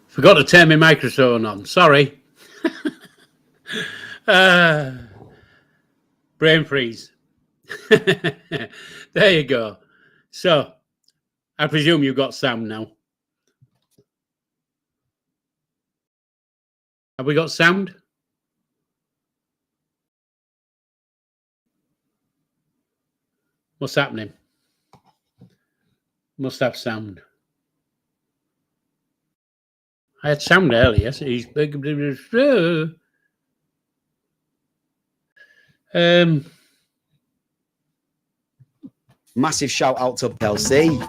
Forgot to turn my microphone on. Sorry. Brain freeze. There you go. So, I presume you've got sound now. Have we got sound? What's happening? Must have sound. I had sound earlier. So he's Massive shout out to LC.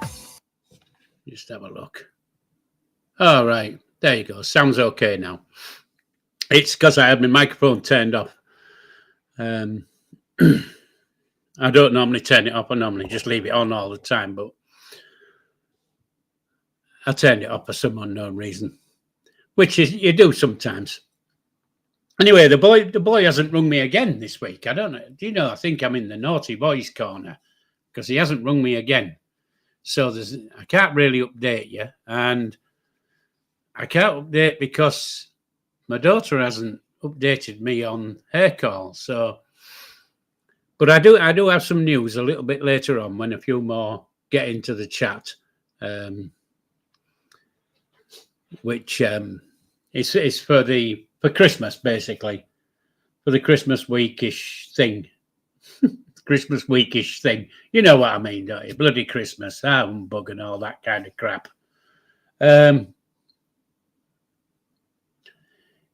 Just have a look. All right. There you go. Sounds okay now. It's because I had my microphone turned off. I don't normally turn it off. I normally just leave it on all the time, but I turned it off for some unknown reason, which is you do sometimes. Anyway, the boy hasn't rung me again this week. I don't know. Do you know? I think I'm in the naughty boys corner because he hasn't rung me again. So I can't really update you, and I can't update because my daughter hasn't updated me on her call. So, but I do have some news a little bit later on when a few more get into the chat, which is for Christmas, basically, for the Christmas weekish thing. Christmas weekish thing. You know what I mean, don't you? Bloody Christmas, humbug and all that kind of crap.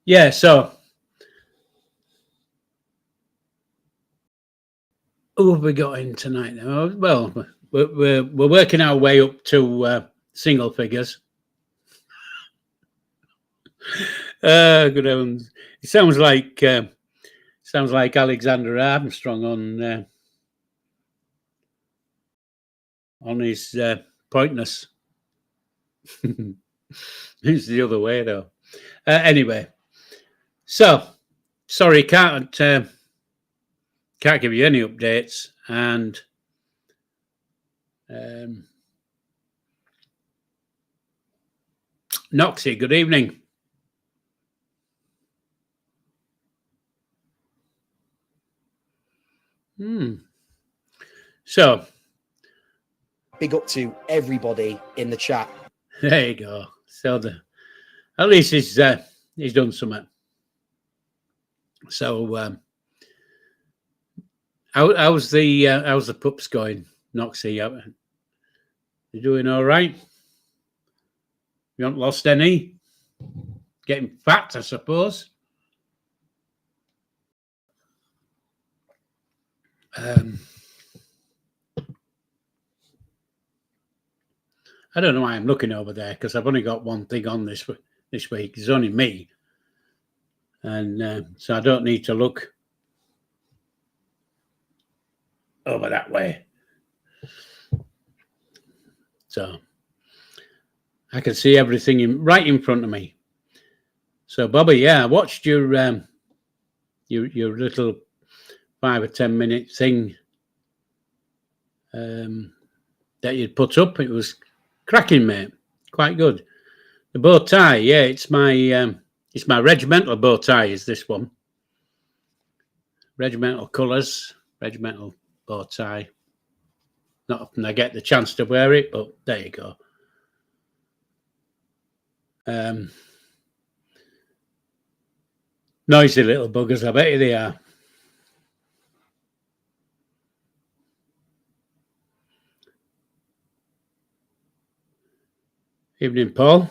Yeah, so who have we got in tonight? Well, we're working our way up to single figures. Good heavens. It sounds like Alexander Armstrong on his pointness. It's the other way though. Anyway, so sorry, can't give you any updates, and Noxie, good evening. So big up to everybody in the chat. There you go. So at least he's done something. So how's the pups going, Noxie? You doing all right? You haven't lost any? Getting fat, I suppose. I don't know why I'm looking over there because I've only got one thing on this week. It's only me, and so I don't need to look over that way. So I can see everything right in front of me. So Bobby, yeah, I watched your little 5 or 10 minute thing that you'd put up. It was cracking, mate. Quite good. The bow tie, yeah, it's my regimental bow tie. Is this one? Regimental colours, regimental bow tie. Not often I get the chance to wear it, but there you go. Noisy little buggers, I bet you they are. Evening, Paul.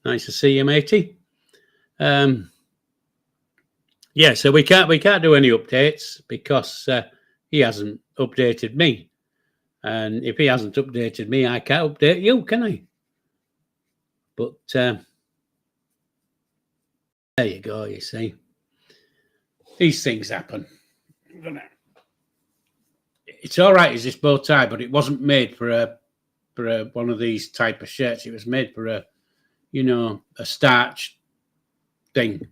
Nice to see you, matey. Yeah, so we can't do any updates because he hasn't updated me, and if he hasn't updated me, I can't update you, can I? But there you go. You see, these things happen. It's all right, is this bow tie, but it wasn't made for one of these type of shirts. It was made for a starch thing.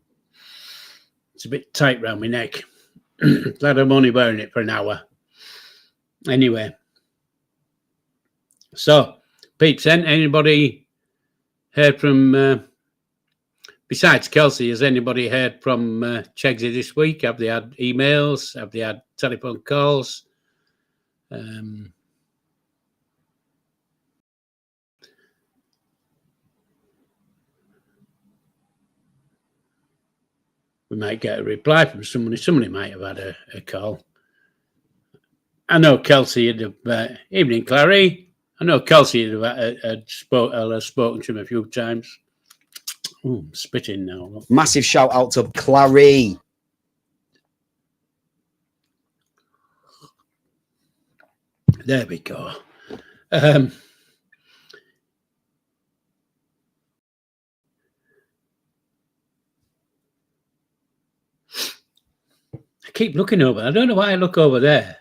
It's a bit tight around my neck. Glad I'm only wearing it for an hour. Anyway, so peeps, anybody heard from Besides Kelsey, has anybody heard from Cheggsy this week? Have they had emails? Have they had telephone calls? We might get a reply from somebody. Somebody might have had a call. I know Kelsey had evening, Clary. I know Kelsey had spoken to him a few times. Oh, I'm spitting now. Look. Massive shout out to Clary. There we go. I keep looking over. I don't know why I look over there.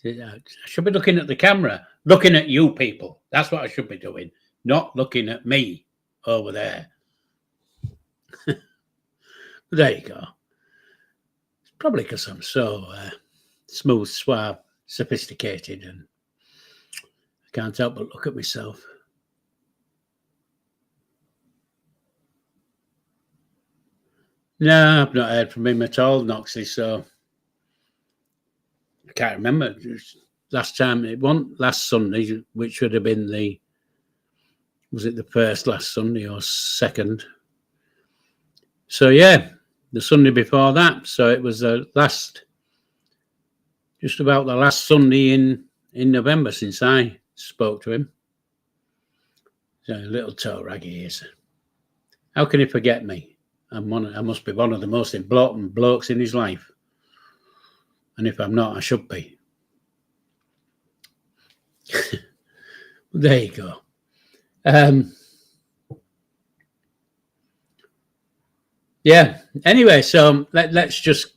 I should be looking at the camera, looking at you people. That's what I should be doing, not looking at me over there. There you go. It's probably because I'm so smooth, suave, sophisticated, and I can't help but look at myself. No, I've not heard from him at all, Noxie, so I can't remember. Last time it wasn't last Sunday, which would have been was it the first last Sunday or second? So yeah, the Sunday before that. So it was just about the last Sunday in November since I spoke to him. So a little toe rag he is. How can he forget me? I must be one of the most important blokes in his life. And if I'm not, I should be. There you go. Yeah. Anyway, so let's just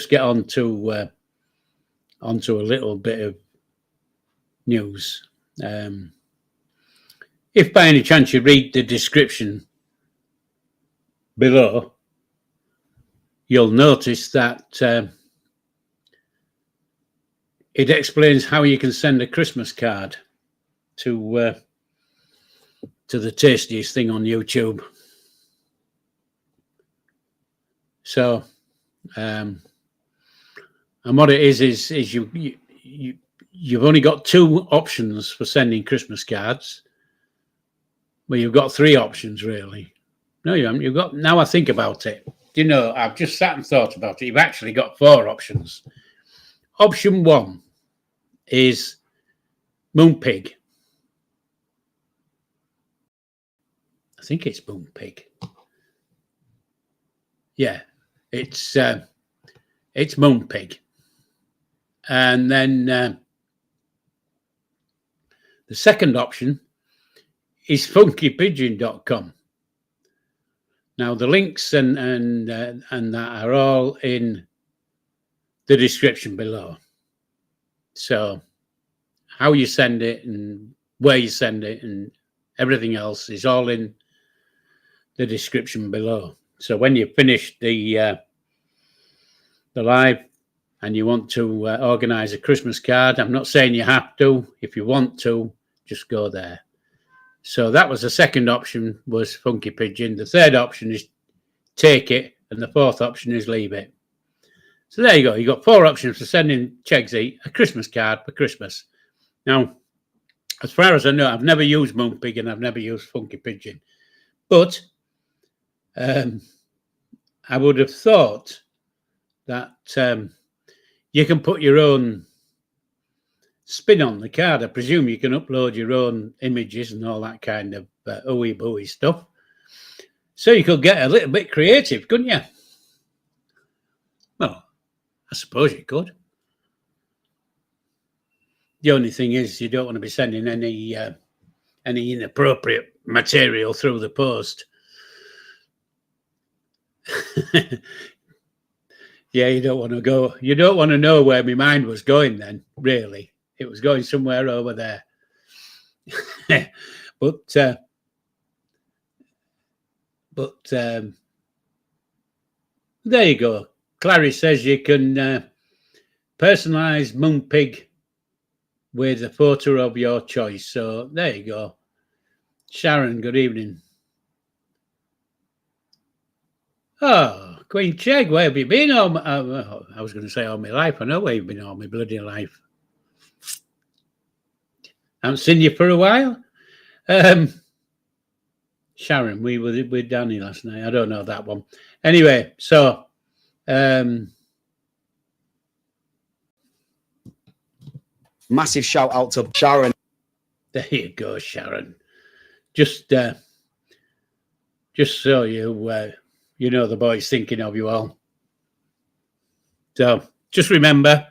get on to onto a little bit of news. If by any chance you read the description below, you'll notice that it explains how you can send a Christmas card to the Tastiest thing on YouTube. So, and what it is you've only got two options for sending Christmas cards. Well, you've got three options really. No, you haven't. You've got, now I think about it. You know, I've just sat and thought about it. You've actually got four options. Option one is Moonpig. I think it's Moonpig. Yeah, it's Moonpig. And then the second option is funkypigeon.com. Now the links and that are all in the description below. So how you send it and where you send it and everything else is all in the description below. So when you finish the live and you want to organize a Christmas card, I'm not saying you have to. If you want to, just go there. So that was the second option, was Funky Pigeon. The third option is take it, and the fourth option is leave it. So there you go. You've got four options for sending Cheggsy a Christmas card for Christmas. Now, as far as I know, I've never used Moonpig and I've never used Funky Pigeon. But I would have thought that you can put your own spin on the card. I presume you can upload your own images and all that kind of ooey booey stuff. So you could get a little bit creative, couldn't you? Well, I suppose you could. The only thing is you don't want to be sending any inappropriate material through the post. Yeah, you don't want to go. You don't want to know where my mind was going then, really. It was going somewhere over there. But there you go. Clary says you can personalize Moonpig with a photo of your choice. So there you go. Sharon, good evening. Oh, Queen Chegg, where have you been all my, I was going to say all my life. I know where you've been all my bloody life. I haven't seen you for a while. Sharon, we were with Danny last night. I don't know that one. Anyway, so massive shout out to Sharon. there you go, Sharon. Just so you know the boy's thinking of you all. So just remember,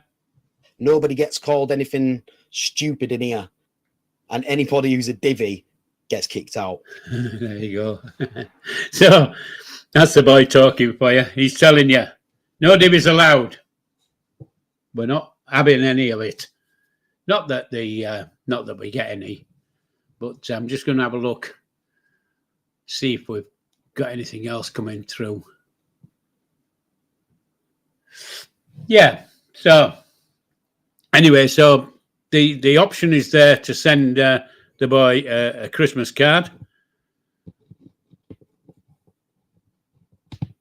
nobody gets called anything stupid in here, and anybody who's a divvy gets kicked out. There you go. So that's the boy talking for you. He's telling you, no divvies allowed. We're not having any of it. Not that we get any, but I'm just going to have a look, see if we've got anything else coming through. Yeah. So anyway, so the option is there to send the boy a Christmas card,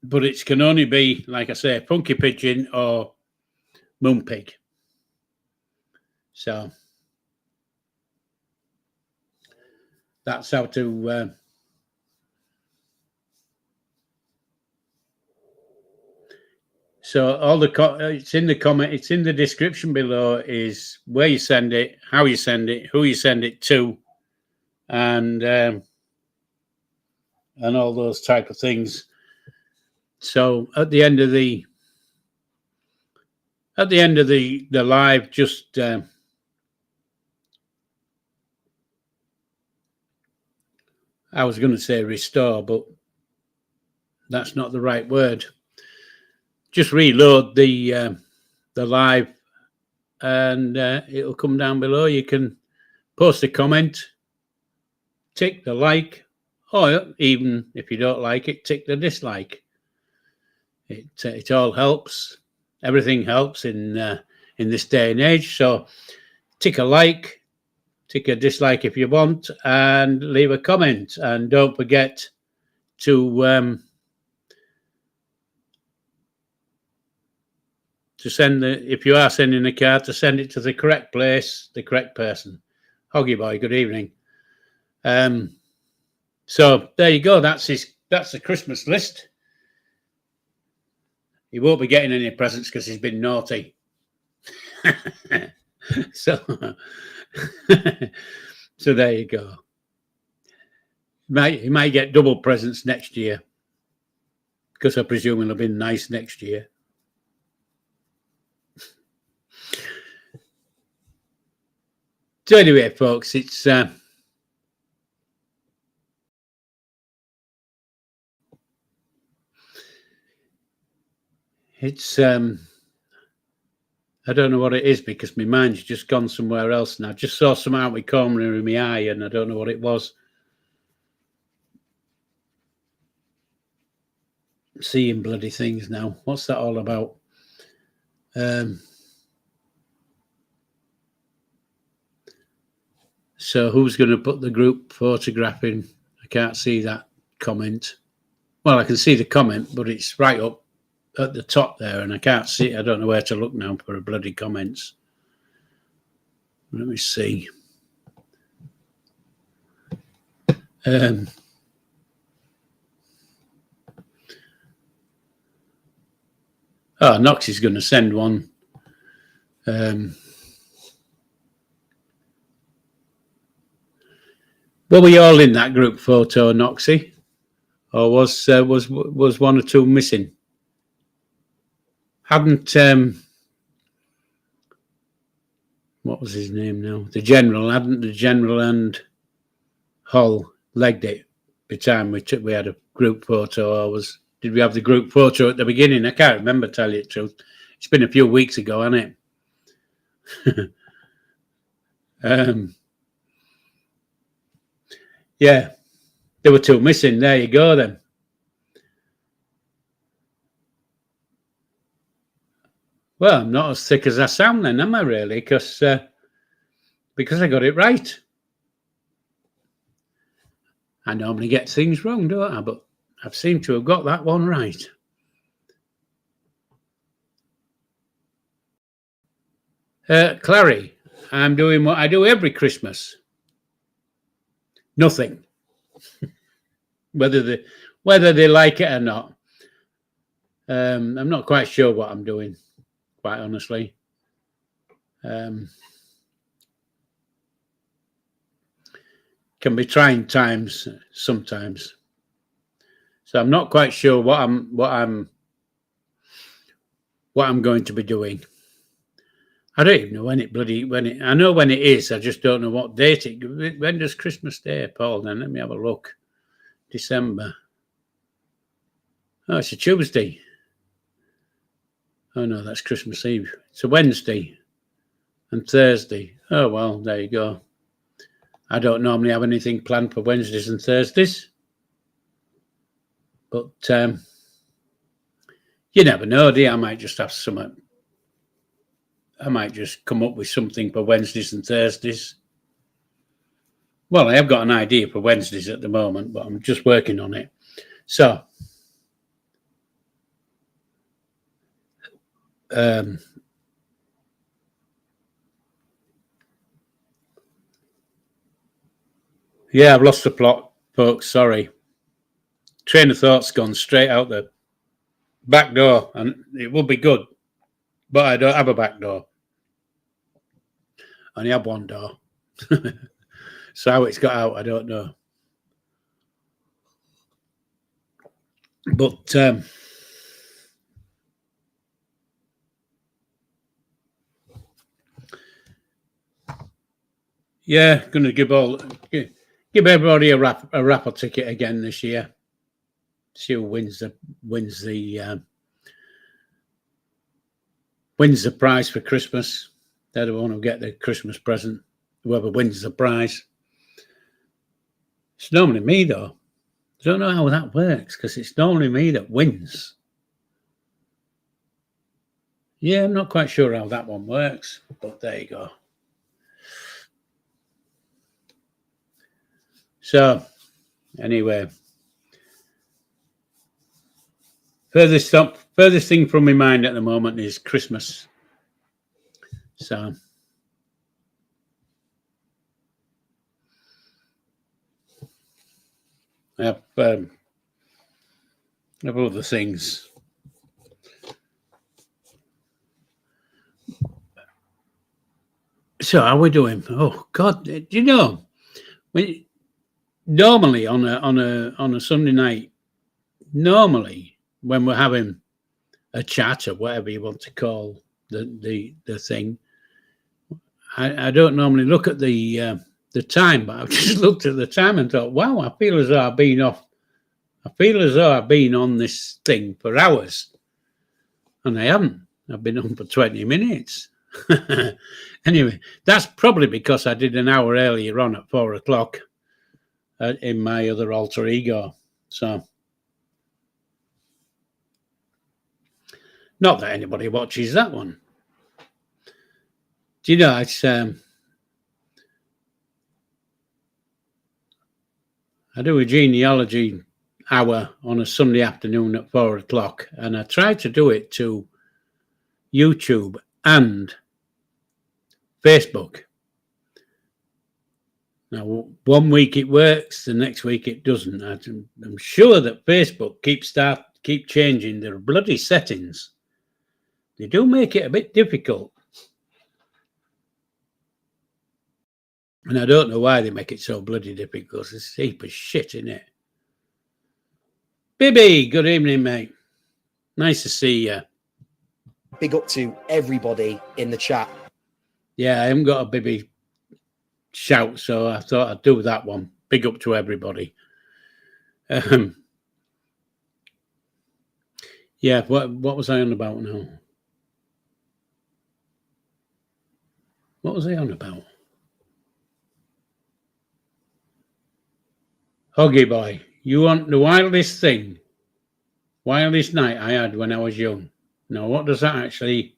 but it can only be, like I say, Funky Pigeon or Moonpig. So that's how to. So all the it's in the comment, it's in the description below. Is where you send it, how you send it, who you send it to, and all those type of things. So at the end of the live, just I was going to say restore, but that's not the right word. Just reload the live, and it'll come down below. You can post a comment, tick the like, or even if you don't like it, tick the dislike. It all helps. Everything helps in this day and age. So tick a like, tick a dislike if you want, and leave a comment. And don't forget to send if you are sending a card, to send it to the correct place, the correct person. Hoggy boy, good evening. So there you go. That's the Christmas list. He won't be getting any presents because he's been naughty. So there you go. He might get double presents next year, because I presume he'll have been nice next year. So anyway, folks, it's I don't know what it is, because my mind's just gone somewhere else, and I just saw something out my corner of my eye, and I don't know what it was. Seeing bloody things now. What's that all about? So who's going to put the group photograph in? I can't see that comment. Well, I can see the comment, but it's right up at the top there, and I can't see it. I don't know where to look now for a bloody comments. Let me see. Oh, Knox is going to send one. Were we all in that group photo, Noxie? Or was one or two missing? Hadn't what was his name now? The General, hadn't the General and Hull legged it by the time we had a group photo, or did we have the group photo at the beginning? I can't remember, tell you the truth. It's been a few weeks ago, hasn't it? Yeah, there were two missing. There you go then. Well, I'm not as thick as I sound then, am I really? Because I got it right. I normally get things wrong, don't I? But I've seemed to have got that one right. Clary, I'm doing what I do every Christmas. Nothing. whether they like it or not. I'm not quite sure what I'm doing, quite honestly. Can be trying times sometimes. So I'm not quite sure what I'm going to be doing. I don't even know when it. I know when it is. I just don't know what date it. When does Christmas Day, Paul? Then let me have a look. December. Oh, it's a Tuesday. Oh no, that's Christmas Eve. It's a Wednesday and Thursday. Oh well, there you go. I don't normally have anything planned for Wednesdays and Thursdays, but you never know, do you? I might just have something. I might just come up with something for Wednesdays and Thursdays. Well, I have got an idea for Wednesdays at the moment, but I'm just working on it. So, yeah, I've lost the plot, folks. Sorry. Train of thought's gone straight out the back door, and it would be good, but I don't have a back door. I only have one door. So how it's got out, I don't know. But yeah, going to give everybody a raffle ticket again this year. See who wins the prize for Christmas. They're the one who get the Christmas present. Whoever wins the prize. It's normally me though. I don't know how that works because it's normally me that wins. Yeah, I'm not quite sure how that one works, but there you go. So, anyway, furthest thing from my mind at the moment is Christmas. So, I have other things. So, how are we doing? Oh God, do you know? Normally on a Sunday night, normally when we're having a chat or whatever you want to call the thing, I don't normally look at the time, but I've just looked at the time and thought, wow, I feel as though I've been on this thing for hours, and I haven't. I've been on for 20 minutes. Anyway, that's probably because I did an hour earlier on at 4 o'clock in my other alter ego. So, not that anybody watches that one. Do you know, it's I do a genealogy hour on a Sunday afternoon at 4 o'clock, and I try to do it to YouTube and Facebook. Now, one week it works, the next week it doesn't. I'm sure that Facebook keep changing their bloody settings. They do make it a bit difficult. And I don't know why they make it so bloody difficult. It's a heap of shit, isn't it? Bibby, good evening, mate. Nice to see you. Big up to everybody in the chat. Yeah, I haven't got a Bibby shout, so I thought I'd do that one. Big up to everybody. Yeah, what was I on about now? What was I on about? Hoggy boy, you want the wildest night I had when I was young. Now, what does that actually...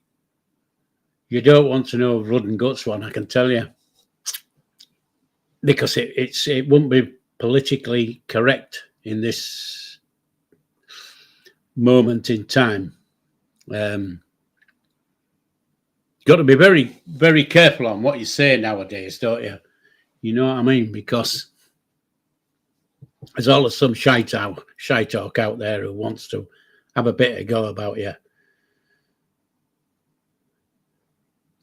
You don't want to know blood and guts one, I can tell you. Because it wouldn't be politically correct in this moment in time. got to be very, very careful on what you say nowadays, don't you? You know what I mean? Because there's always some shy talk out there who wants to have a bit of go about you.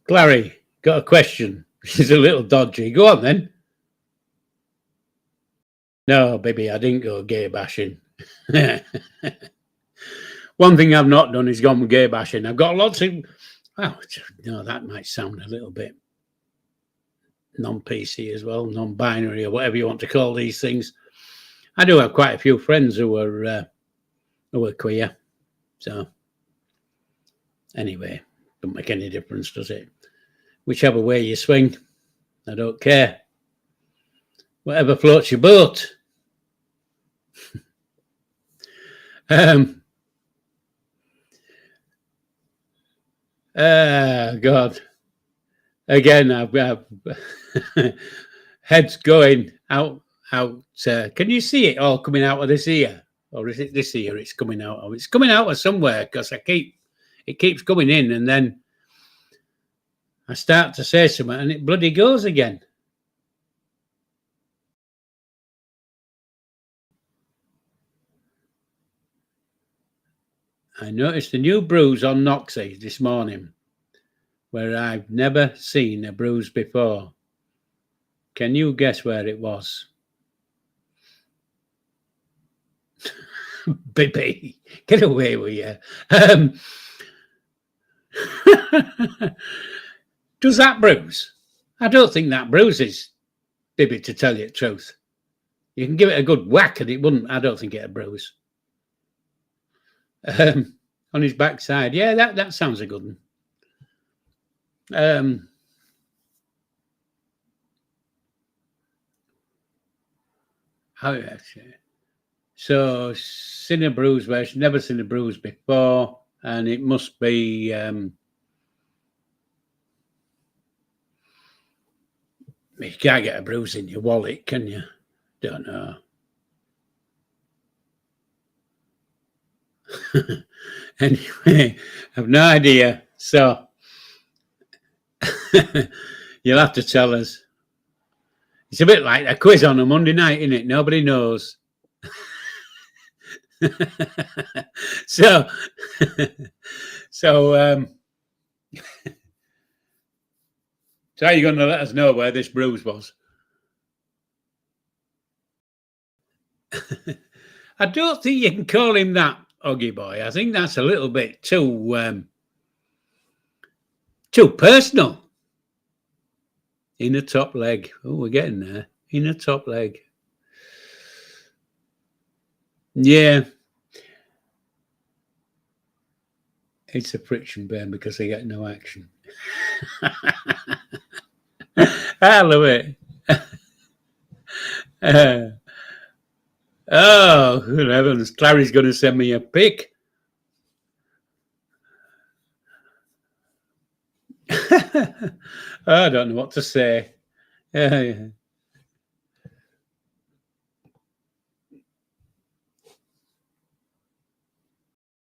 Clary, got a question. She's a little dodgy. Go on then. No, baby, I didn't go gay bashing. One thing I've not done is gone gay bashing. I've got lots of... Oh, no, that might sound a little bit non-PC as well, non-binary or whatever you want to call these things. I do have quite a few friends who are queer. So, anyway, don't make any difference, does it? Whichever way you swing, I don't care. Whatever floats your boat. God. Again, I've heads going out. Can you see it all coming out of this ear? Or is it this ear it's coming out of? It's coming out of somewhere because it keeps coming in and then I start to say something and it bloody goes again. I noticed a new bruise on Noxie this morning where I've never seen a bruise before. Can you guess where it was? Baby, get away with you. Does that bruise? I don't think that bruises, Bibby, to tell you the truth. You can give it a good whack and it wouldn't. I don't think it'd bruise. On his backside. Yeah, that sounds a good one. So, seen a bruise where she's never seen a bruise before, and it must be you can't get a bruise in your wallet, can you? Don't know. Anyway, I've no idea. So you'll have to tell us. It's a bit like a quiz on a Monday night, isn't it? Nobody knows. So how are you going to let us know where this bruise was? I don't think you can call him that, Oggy boy. I think that's a little bit too personal. Inner top leg. Oh, we're getting there. Inner top leg. Yeah. It's a friction burn because they get no action. I love it. Oh, good heavens. Clary's going to send me a pic. I don't know what to say.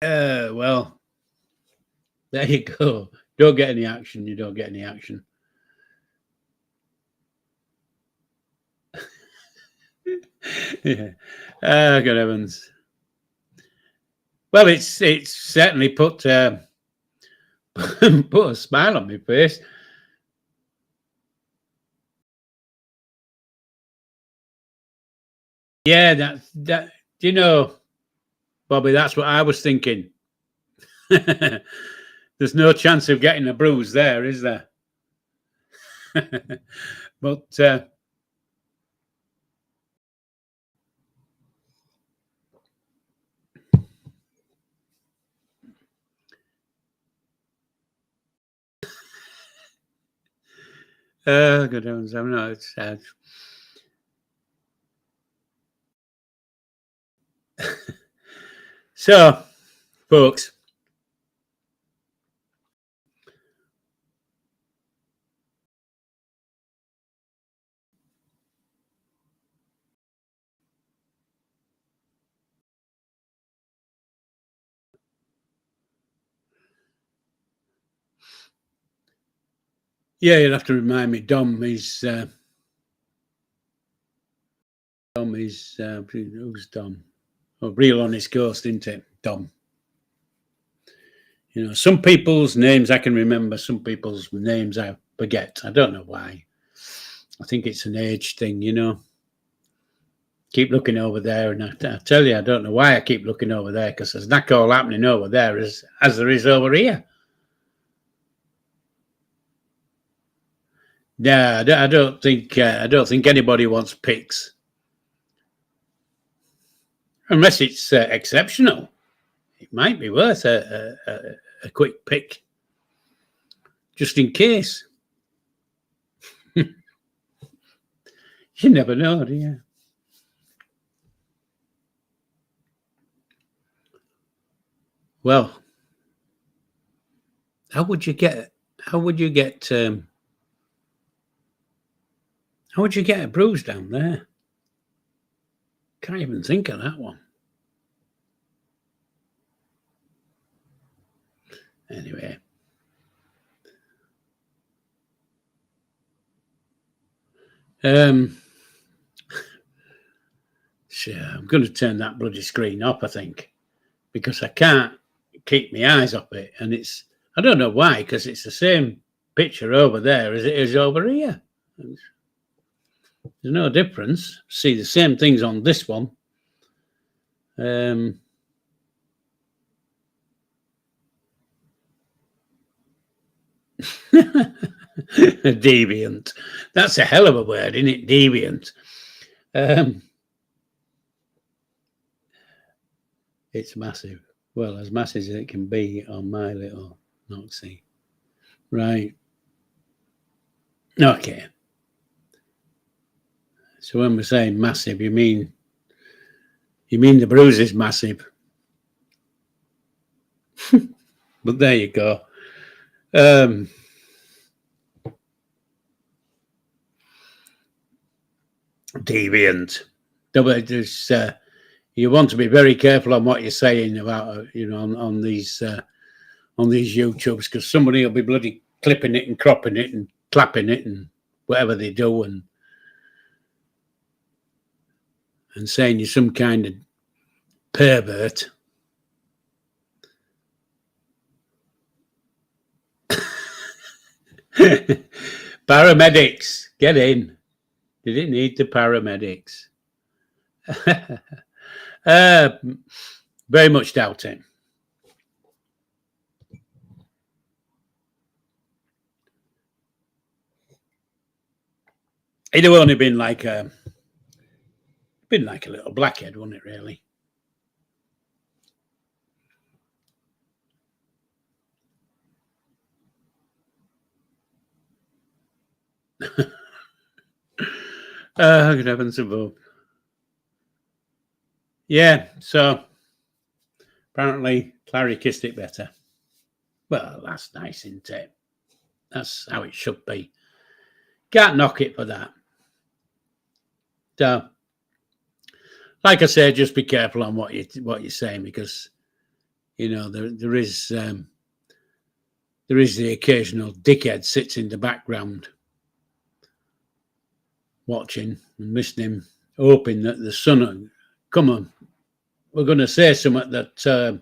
Well, there you go. Don't get any action. You don't get any action. Yeah. Good heavens. Well, it's certainly put a smile on my face. Yeah, that you know, Bobby, that's what I was thinking. There's no chance of getting a bruise there, is there? But good heavens, I'm not sad. So, folks, Yeah, you'll have to remind me. Dom is who's Dom? Oh, Real Honest Ghost, isn't it? Dom. You know, some people's names I can remember, some people's names I forget. I don't know why. I think it's an age thing, you know. Keep looking over there, and I tell you, I don't know why I keep looking over there, because there's not all happening over there as there is over here. Yeah, I don't think anybody wants pics, unless it's exceptional. It might be worth a quick pic, just in case. You never know, do you? Well, how would you get a bruise down there? Can't even think of that one. Anyway. Sure, I'm going to turn that bloody screen up, I think, because I can't keep my eyes off it. And I don't know why, because it's the same picture over there as it is over here. There's no difference. See the same things on this one. Deviant. That's a hell of a word, isn't it? Deviant. It's massive. Well, as massive as it can be on my little Noxie. Right. Okay. So when we're saying massive, you mean the bruise is massive. But there you go. Deviant. There's, you want to be very careful on what you're saying about, you know, on these YouTubes, because somebody will be bloody clipping it and cropping it and clapping it and whatever they do and saying you're some kind of pervert. Paramedics, get in. Did it need the paramedics? Very much doubt it. It'd have only been like a little blackhead, wouldn't it, really? Good heavens above. Yeah, so apparently Clary kissed it better. Well, that's nice, isn't it? That's how it should be. Can't knock it for that. So, like I said, just be careful on what you're saying, because you know there is the occasional dickhead sits in the background watching and listening, hoping that the son, come on, we're going to say something that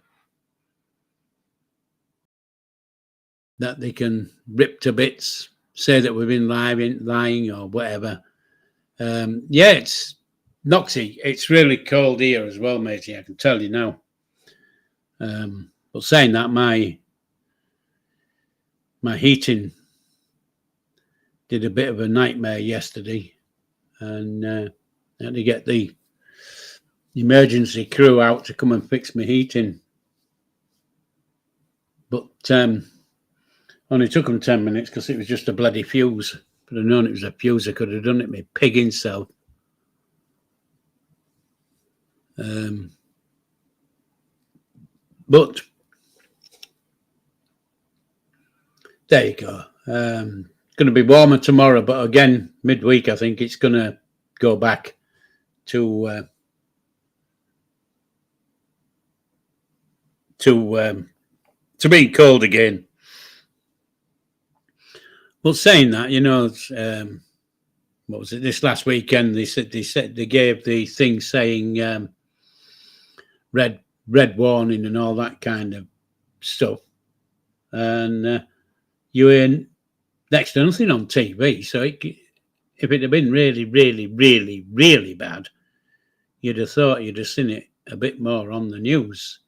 they can rip to bits, say that we've been lying or whatever. Yeah, it's Noxie. It's really cold here as well, matey. I can tell you now. But saying that, my heating did a bit of a nightmare yesterday, and I had to get the emergency crew out to come and fix my heating. But only took them 10 minutes because it was just a bloody fuse. If I'd have known it was a fuse, I could have done it my pig himself. But there you go. It's going to be warmer tomorrow, but again, midweek, I think it's going to go back to being cold again. Well, saying that, you know, what was it? This last weekend, they gave the thing saying red warning and all that kind of stuff, and you ain't next to nothing on TV. So if it had been really, really, really, really bad, you'd have thought you'd have seen it a bit more on the news.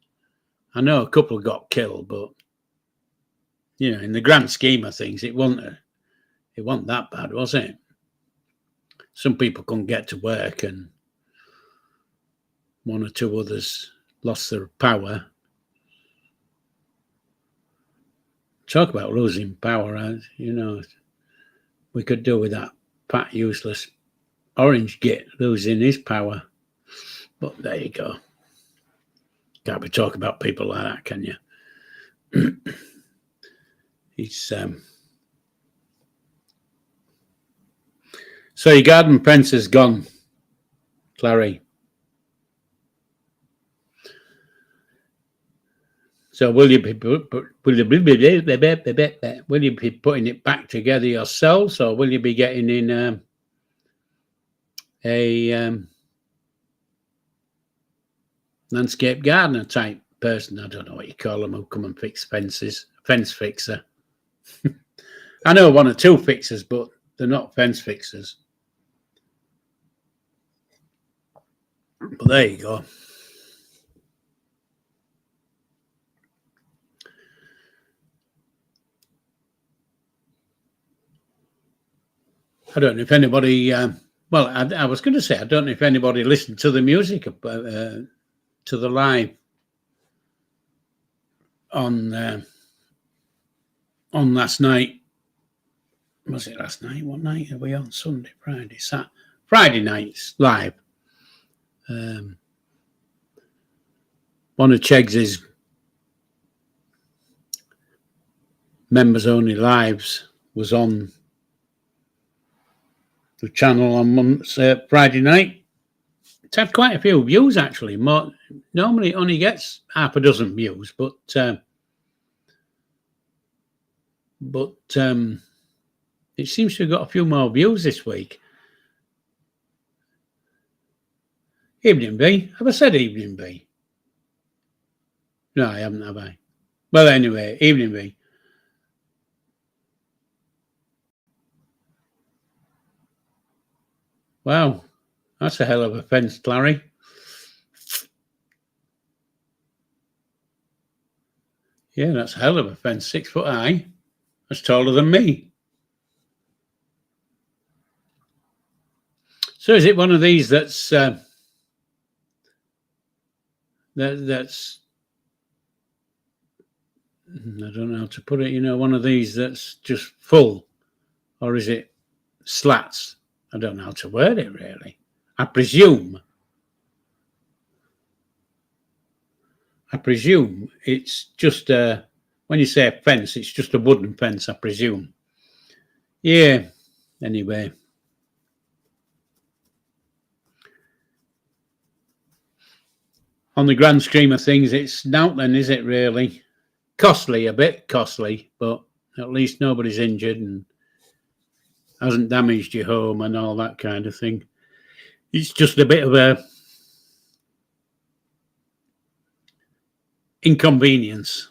I know a couple got killed, but you know, in the grand scheme of things, it wasn't that bad, was it? Some people couldn't get to work, and one or two others lost their power. Talk about losing power, you know, we could do with that fat, useless orange git losing his power. But there you go. Can't be talking about people like that, can you? He's so your garden fence is gone, Clary. So will you be putting it back together yourselves, or will you be getting in a landscape gardener type person? I don't know what you call them, who come and fix fences. Fence fixer. I know one or two fixers, but they're not fence fixers. But there you go. I don't know if anybody, well, I was going to say, I don't know if anybody listened to the music, to the live on last night. Was it last night? What night are we on? Sunday, Friday, Saturday. Friday nights live. One of Cheggs' members only lives was on the channel on Friday night. It's had quite a few views, actually. Normally it only gets half a dozen views, but it seems to have got a few more views this week. Evening B. Have I said Evening B? No, I haven't, have I? Well, anyway, Evening B. Wow, that's a hell of a fence, Larry. Yeah, that's a hell of a fence, 6 foot high. That's taller than me. So is it one of these that's that's I don't know how to put it, you know, one of these that's just full, or is it slats? I don't know how to word it, really. I presume it's just when you say a fence, it's just a wooden fence, I presume. Yeah, anyway. On the grand scheme of things, it's not then, is it really? Costly, a bit costly, but at least nobody's injured and hasn't damaged your home and all that kind of thing. It's just a bit of a inconvenience.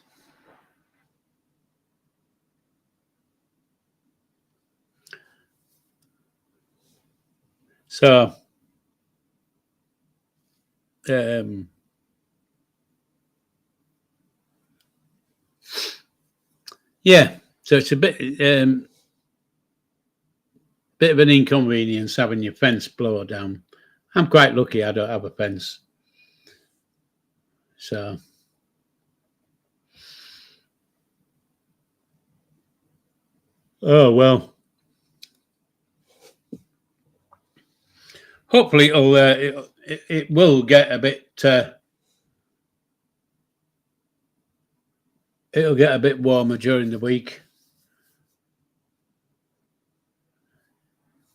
So, yeah, so it's a bit of an inconvenience having your fence blown down. I'm quite lucky I don't have a fence. So, oh well. Hopefully it will get a bit it'll get a bit warmer during the week.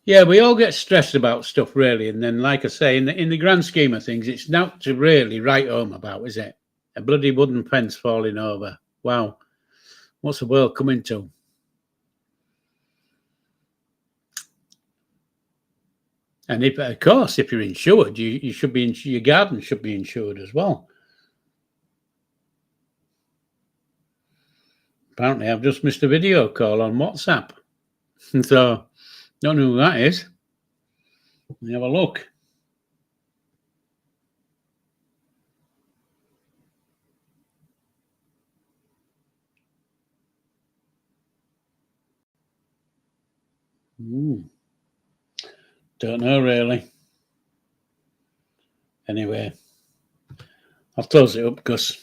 Yeah, we all get stressed about stuff, really, and then, like I say, in the grand scheme of things, it's not to really write home about, is it? A bloody wooden fence falling over. Wow, what's the world coming to? And if, of course, if you're insured, you should be your garden should be insured as well. Apparently, I've just missed a video call on WhatsApp, so don't know who that is. Let me have a look. Don't know really. Anyway, I'll close it up because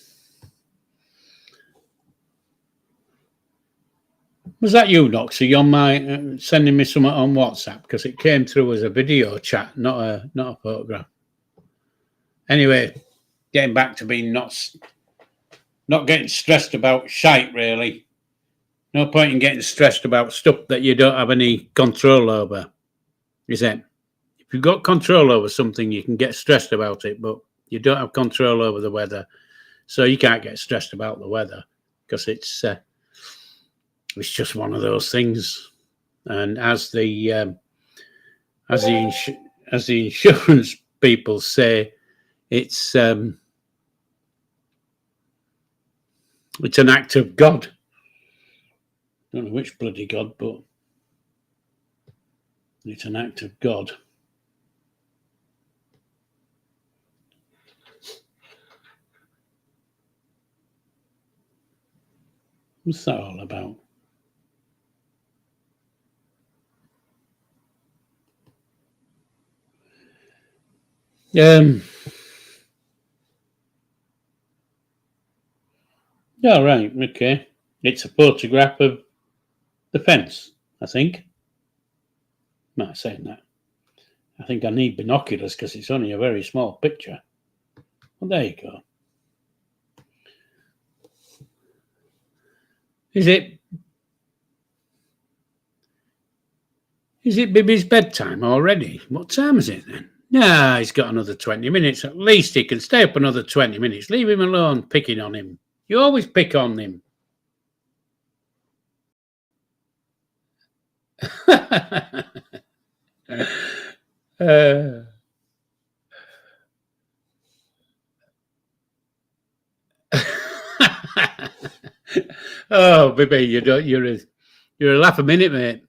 was that you, Noxie, on my sending me something on WhatsApp because it came through as a video chat, not a photograph. Anyway, getting back to being not getting stressed about shite really. No point in getting stressed about stuff that you don't have any control over, is it? If you've got control over something, you can get stressed about it, but you don't have control over the weather. So you can't get stressed about the weather because it's just one of those things. And as the insurance people say, it's an act of God. I don't know which bloody God, but it's an act of God. What's that all about? Yeah, right, okay. It's a photograph of the fence, I think. I'm not saying that. I think I need binoculars because it's only a very small picture. Well, there you go. Is it Bibby's bedtime already? What time is it then? Nah, he's got another 20 minutes. At least he can stay up another 20 minutes. Leave him alone picking on him. You always pick on him. Oh, baby, you're a laugh a minute, mate.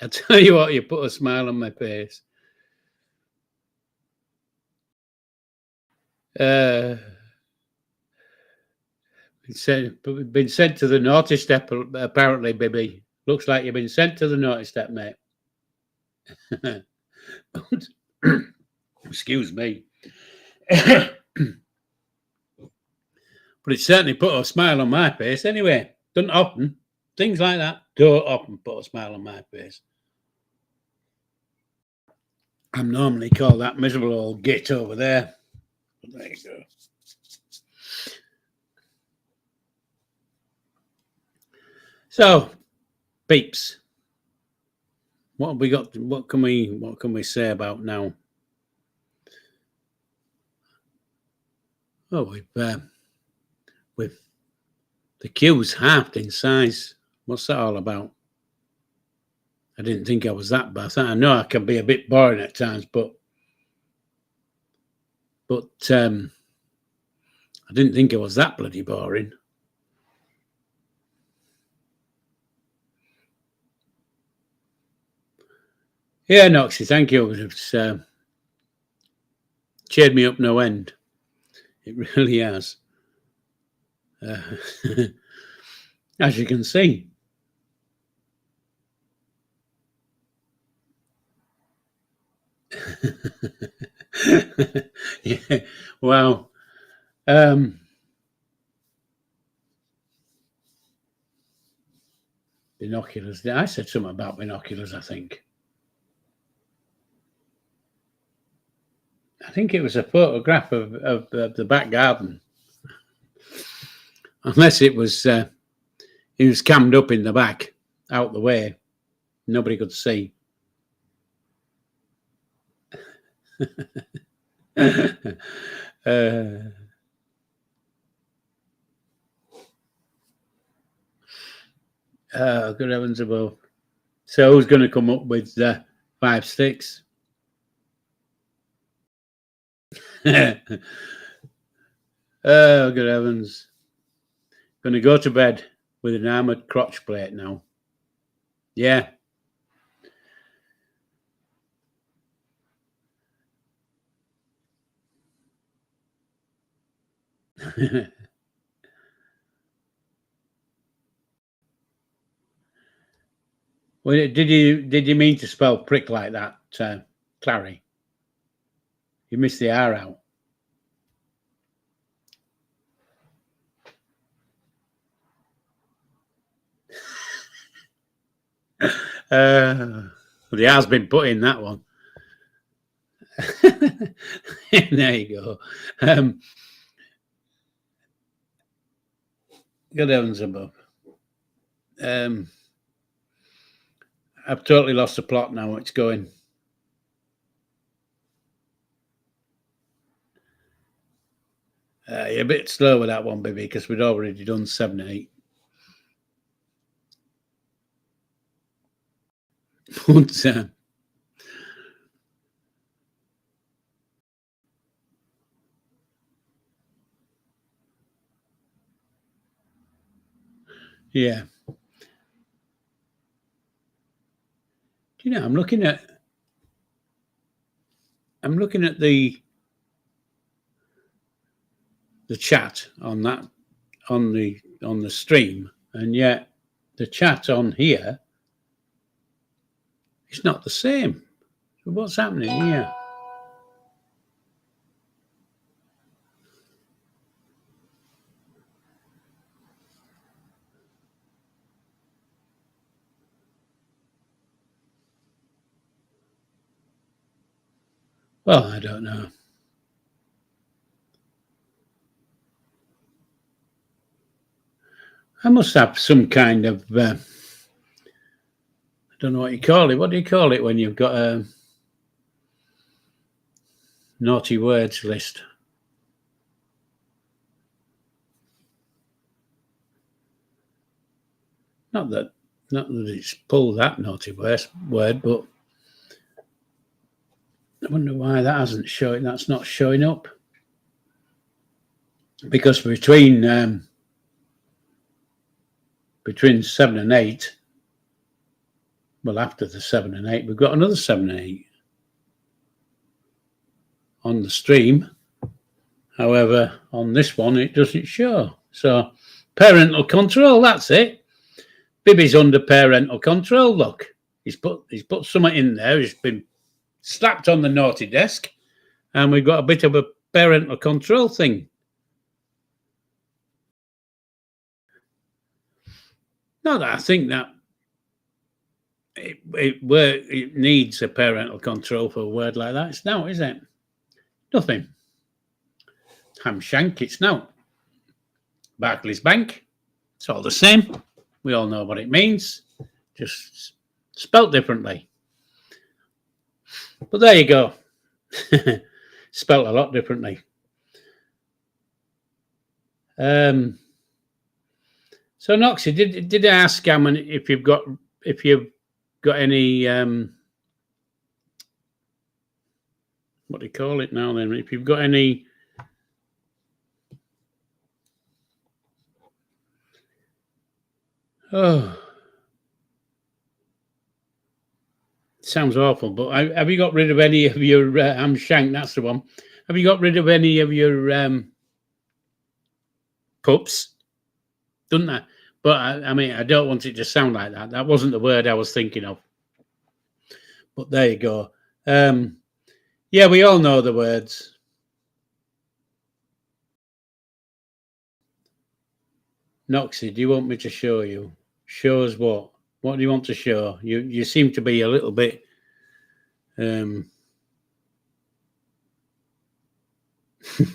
I tell you what, you put a smile on my face. Been sent to the naughty step, apparently, baby. Looks like you've been sent to the naughty step, mate. Excuse me. But it certainly put a smile on my face anyway. Doesn't often. Things like that don't often put a smile on my face. I'm normally called that miserable old git over there. But there you go. So, peeps, what have we got? What can we say about now? Oh, we've the queue's halved in size. What's that all about? I didn't think I was that bad. I know I can be a bit boring at times, but I didn't think it was that bloody boring. Yeah, Noxie, thank you. It's cheered me up no end. It really has. As you can see. Yeah, wow. Binoculars. I said something about binoculars, I think. I think it was a photograph of the back garden. Unless it was he was cammed up in the back, out the way. Nobody could see. Good heavens above. So who's going to come up with 5 sticks? Oh, good heavens. Going to go to bed with an armoured crotch plate now. Yeah. Well, did you mean to spell prick like that, Clary? You missed the R out. The R's been put in that one. There you go. Good heavens above. I've totally lost the plot now. It's going. You're a bit slow with that one, baby, because we'd already done 7 and 8. But, yeah. You know, I'm looking at the chat on that on the stream, and yet the chat on here is not the same. So what's happening here? Well, I don't know. I must have some kind of I don't know what you call it. What do you call it when you've got a naughty words list? Not that it's pulled that naughty word, but I wonder why that hasn't showing. That's not showing up. Because between 7 and 8, well, after the 7 and 8, we've got another 7 and 8 on the stream. However, on this one, it doesn't show. So, parental control, that's it. Bibby's under parental control. Look, he's put something in there. He's been slapped on the naughty desk, and we've got a bit of a parental control thing. Not that I think that it needs a parental control for a word like that. It's now, is it? Nothing. Hamshank, it's now. Barclays Bank, it's all the same. We all know what it means, just spelt differently. But there you go. Spelt a lot differently. So Noxie, did I ask Gammon if you've got any what do you call it now then? If you've got any sounds awful, but have you got rid of any of your Hamshank? That's the one. Have you got rid of any of your pups? Doesn't that? But I mean, I don't want it to sound like that. That wasn't the word I was thinking of. But there you go. Yeah, we all know the words. Noxie, do you want me to show you? Show us what? What do you want to show? You seem to be a little bit a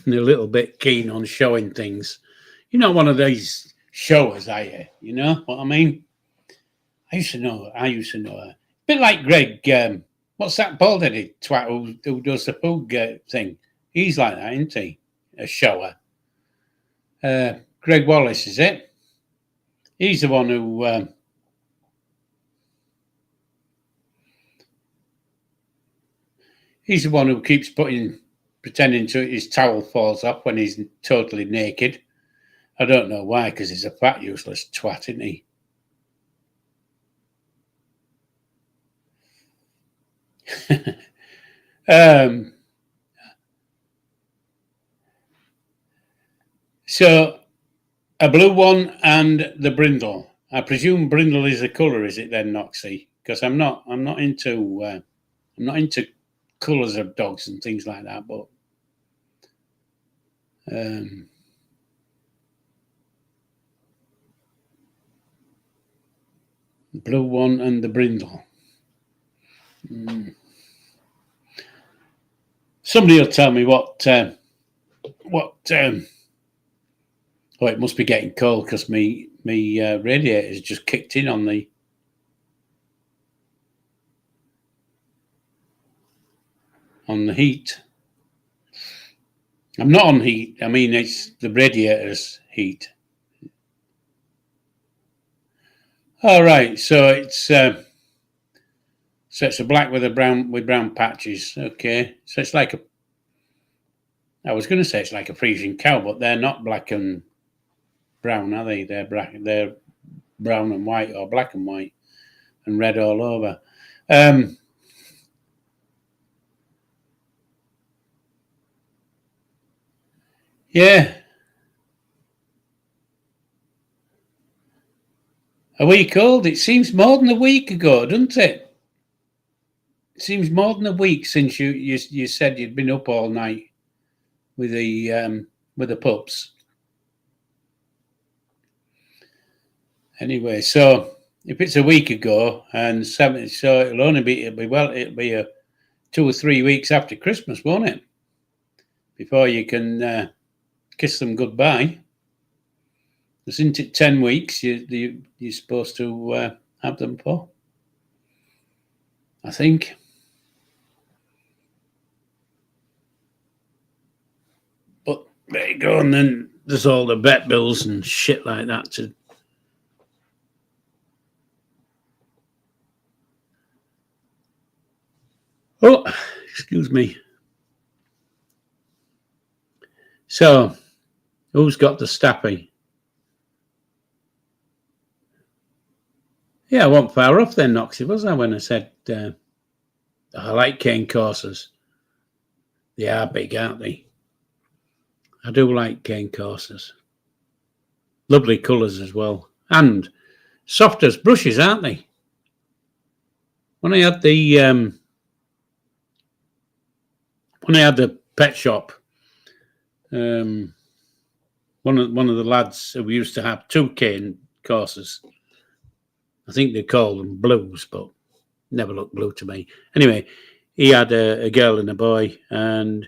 little bit keen on showing things. You're not one of these showers, are you? You know what I mean? I used to know her. A bit like Greg. What's that bald-headed twat who does the food thing? He's like that, isn't he? A shower. Greg Wallace, is it? He's the one who keeps putting pretending to his towel falls off when he's totally naked. I don't know why, because he's a fat, useless twat, isn't he? So a blue one and the brindle. I presume brindle is a colour, is it then, Noxie? Because I'm not into colours of dogs and things like that, but blue one and the brindle. Somebody will tell me what. Oh, it must be getting cold because me radiator has just kicked in on the. On the heat. I'm not on heat. I mean, it's the radiator's heat. All right, so it's a black with brown patches. Okay, so it's like a. I was going to say it's like a Frisian cow, but they're not black and brown, are they? They're brown and white, or black and white, and red all over. Yeah. A week old? It seems more than a week ago, doesn't it? It seems more than a week since you said you'd been up all night with the pups. Anyway, so if it's a week ago and 7, so it'll be 2 or 3 weeks after Christmas, won't it? Before you can kiss them goodbye. Isn't it 10 weeks you're supposed to have them for? I think. But there you go, and then there's all the vet bills and shit like that to. Oh, excuse me. So, who's got the stappy? Yeah, I wasn't far off then, Noxie, was I, when I said I like cane coursers. They are big, aren't they? I do like cane coursers. Lovely colours as well. And soft as brushes, aren't they? When I had the pet shop, one of the lads who used to have 2 cane coursers. I think they call them blues, but never looked blue to me. Anyway, he had a girl and a boy, and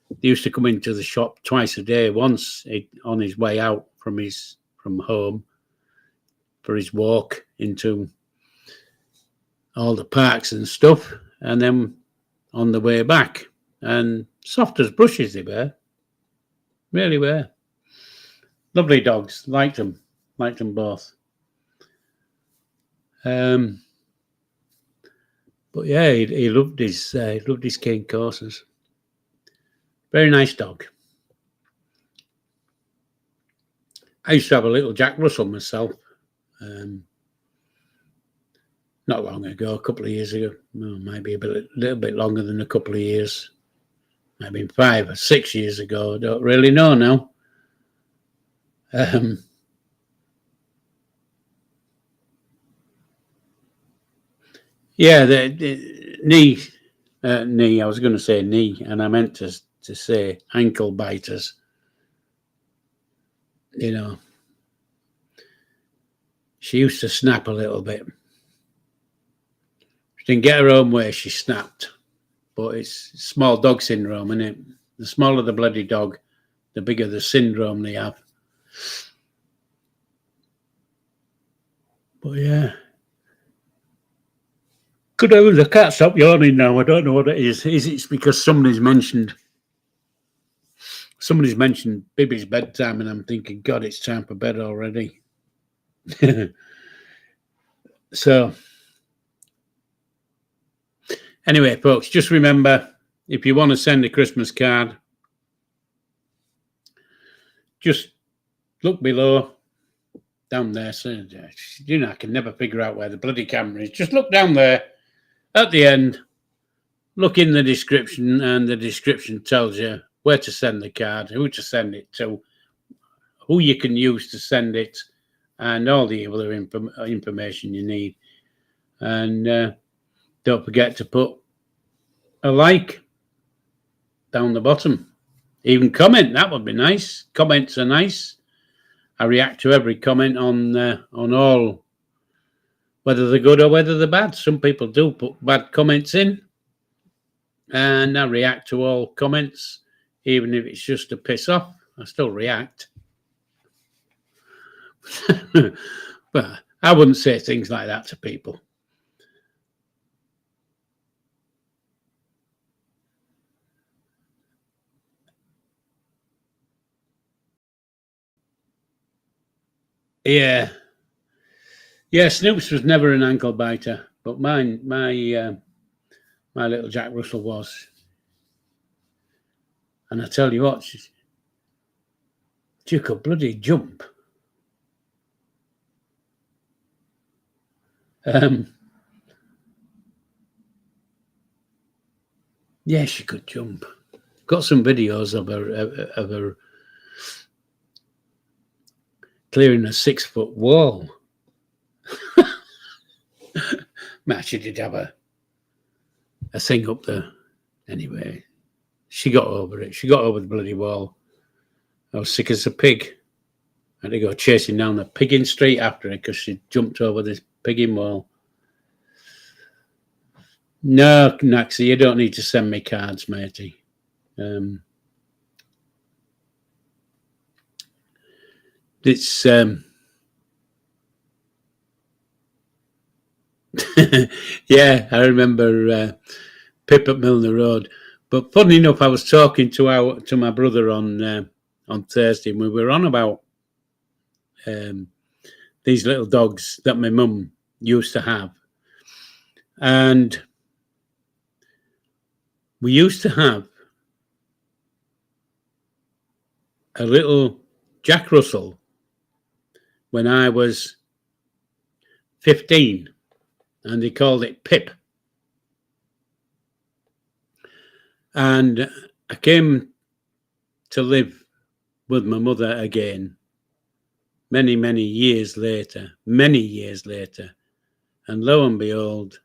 they used to come into the shop twice a day. Once on his way out from home for his walk into all the parks and stuff, and then on the way back. And soft as brushes they were. Really were. Lovely dogs. Liked them both. But yeah, he loved his cane coursers. Very nice dog. I used to have a little Jack Russell myself. Not long ago, a couple of years ago. Well, maybe a little bit longer than a couple of years. Maybe 5 or 6 years ago. I don't really know now. Yeah, the knee. I was going to say knee, and I meant to say ankle biters. You know, she used to snap a little bit. She didn't get her own way, she snapped. But it's small dog syndrome, isn't it? The smaller the bloody dog, the bigger the syndrome they have. But yeah. Good heavens, I can't stop yawning now. I don't know what it is. Is it because somebody's mentioned Bibby's bedtime, and I'm thinking, God, it's time for bed already. So, anyway, folks, just remember, if you want to send a Christmas card, just look below, down there. So, I can never figure out where the bloody camera is. Just look down there at the end, look in the description, and the description tells you where to send the card, who to send it to, who you can use to send it, and all the other information you need. And don't forget to put a like down the bottom. Even comment, that would be nice. Comments are nice. I react to every comment on all, whether they're good or whether they're bad. Some people do put bad comments in, and I react to all comments, even if it's just to piss off. I still react. But I wouldn't say things like that to people. Yeah. Snoops was never an ankle biter, but my little Jack Russell was. And I tell you what, she could bloody jump. Yeah, she could jump. Got some videos of her clearing a 6-foot wall. Man, she did have a thing up there. Anyway, she got over it. She got over the bloody wall. I was sick as a pig. I had to go chasing down the pigging street after her because she jumped over this pigging wall. No, Naxie, you don't need to send me cards, matey. It's yeah, I remember Pip at Milner Road. But funny enough, I was talking to my brother on Thursday, and we were on about these little dogs that my mum used to have, and we used to have a little Jack Russell when I was 15, and they called it Pip. And I came to live with my mother again many years later, and lo and behold,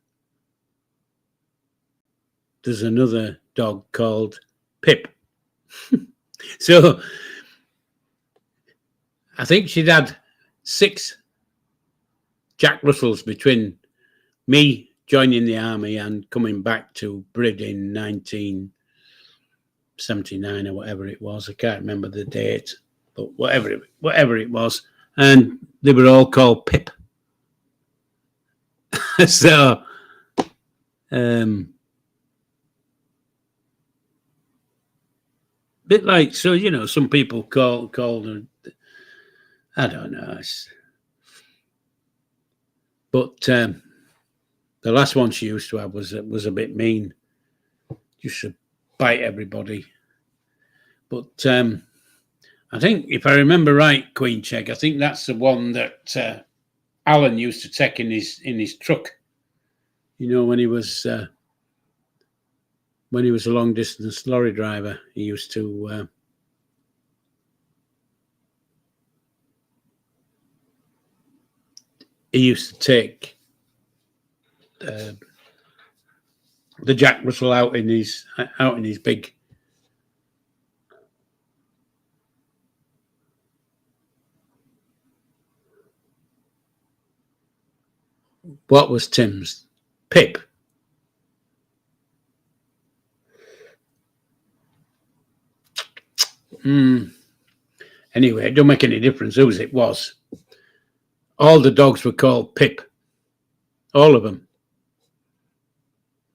there's another dog called Pip. So I think she'd had 6 Jack Russells between me joining the army and coming back to Brid in 1979 or whatever it was. I can't remember the date, but whatever it was. And they were all called Pip. So, bit like, so, some people call them, I don't know. But the last one she used to have was a bit mean. Used to bite everybody. But I think, if I remember right, Queen Chegg, I think that's the one that Alan used to take in his truck. When he was a long distance lorry driver, he used to take the Jack Russell out in his big. What was Tim's? Pip. Anyway, it don't make any difference whose it was. All the dogs were called Pip. All of them.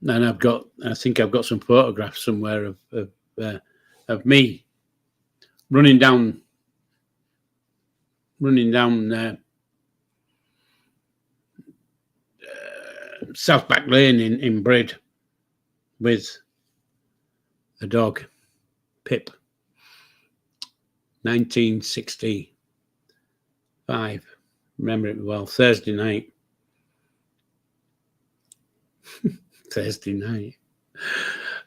And I think I've got some photographs somewhere of me running down South Back Lane in Brid with a dog, Pip. 1965. Remember it well. Thursday night. Thursday night.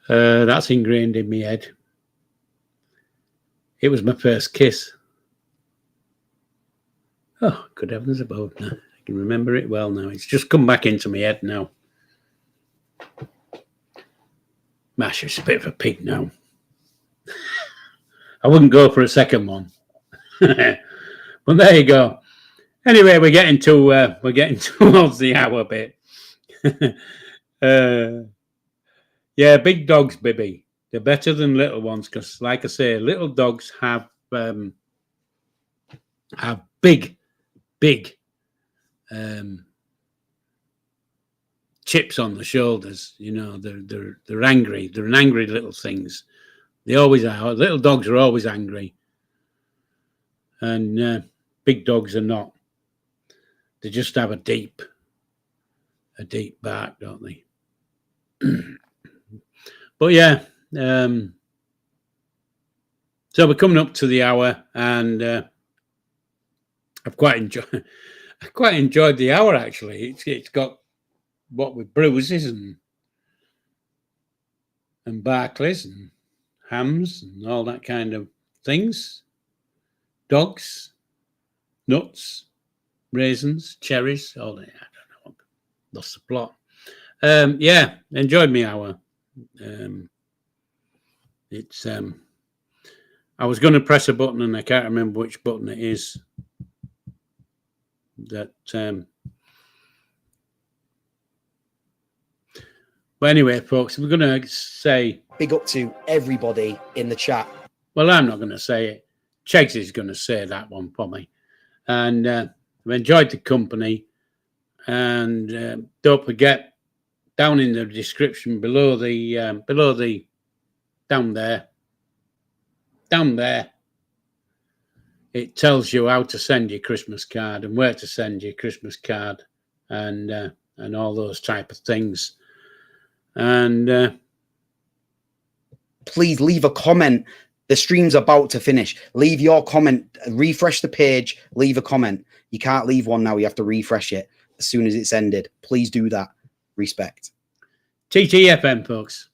That's ingrained in my head. It was my first kiss. Oh, good heavens above. Now I can remember it well now. It's just come back into my head now. Mash is a bit of a pig now. I wouldn't go for a second one. But there you go. Anyway, we're getting towards the hour bit. Yeah, big dogs, baby. They're better than little ones because, like I say, little dogs have big chips on the shoulders. You know, they're angry. They're an angry little things. They always are. Little dogs are always angry, and big dogs are not. They just have a deep bark, don't they? But yeah, so we're coming up to the hour, and I've quite enjoyed the hour actually. It's got what with bruises and Barclays and hams and all that kind of things. Dogs, nuts, raisins, cherries, all that. I don't know. Lost the plot. Yeah, enjoyed my hour. I was going to press a button and I can't remember which button it is. But anyway, folks, we're going to say big up to everybody in the chat. Well, I'm not going to say it. Cheggs is going to say that one for me. And I've enjoyed the company. And don't forget, down in the description below down there, it tells you how to send your Christmas card and where to send your Christmas card and all those type of things. And please leave a comment. The stream's about to finish. Leave your comment. Refresh the page. Leave a comment. You can't leave one now. You have to refresh it as soon as it's ended. Please do that. Respect. TTFN, folks.